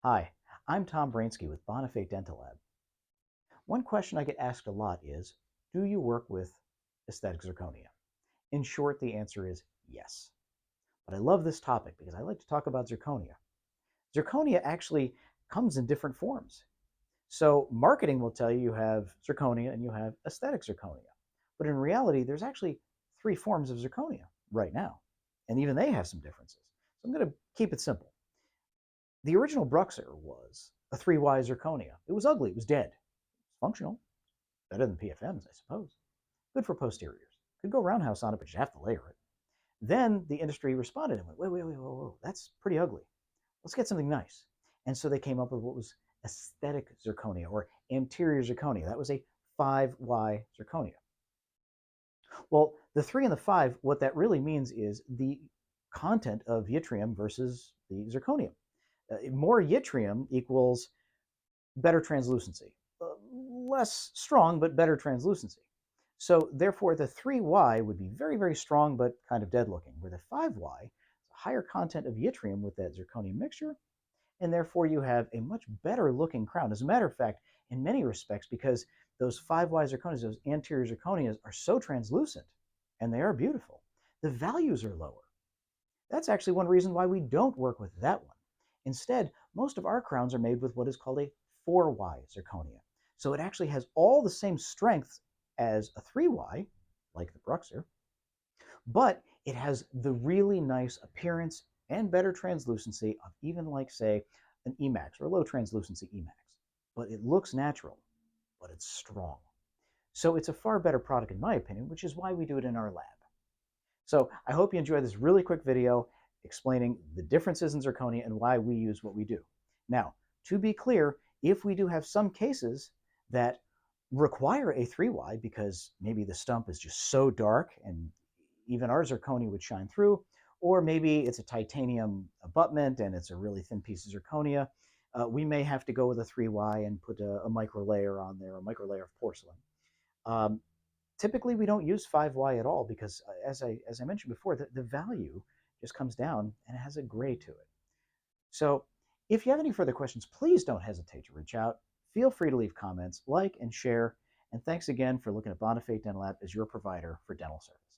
Hi, I'm Tom Brainsky with Bonifate Dental Lab. One question I get asked a lot is, do you work with aesthetic zirconia? In short, the answer is yes. But I love this topic because I like to talk about zirconia. Zirconia actually comes in different forms. So marketing will tell you you have zirconia and you have aesthetic zirconia. But in reality, there's actually three forms of zirconia right now. And even they have some differences. So I'm going to keep it simple. The original Bruxer was a 3Y zirconia. It was ugly, it was dead. Functional, better than PFMs, I suppose. Good for posteriors. Could go roundhouse on it, but you have to layer it. Then the industry responded and went, wait, whoa, that's pretty ugly. Let's get something nice. And so they came up with what was aesthetic zirconia or anterior zirconia. That was a 5Y zirconia. Well, the 3 and the 5, what that really means is the content of yttrium versus the zirconium. More yttrium equals better translucency. Less strong, but better translucency. So therefore, the 3Y would be very, very strong, but kind of dead looking, where the 5Y is a higher content of yttrium with that zirconium mixture, and therefore you have a much better looking crown. As a matter of fact, in many respects, because those 5Y zirconias, those anterior zirconias, are so translucent, and they are beautiful, the values are lower. That's actually one reason why we don't work with that one. Instead, most of our crowns are made with what is called a 4Y zirconia. So it actually has all the same strength as a 3Y, like the Bruxer, but it has the really nice appearance and better translucency of even like, say, an Emax or a low translucency Emax. But it looks natural, but it's strong. So it's a far better product in my opinion, which is why we do it in our lab. So I hope you enjoyed this really quick video explaining the differences in zirconia and why we use what we do. Now, to be clear, if we do have some cases that require a 3Y because maybe the stump is just so dark and even our zirconia would shine through, or maybe it's a titanium abutment and it's a really thin piece of zirconia, we may have to go with a 3Y and put a micro layer on there, a micro layer of porcelain. Um, Typically, we don't use 5Y at all because, as I mentioned before, the value just comes down and it has a gray to it. So if you have any further questions, please don't hesitate to reach out. Feel free to leave comments, like, and share. And thanks again for looking at Bonifate Dental Lab as your provider for dental service.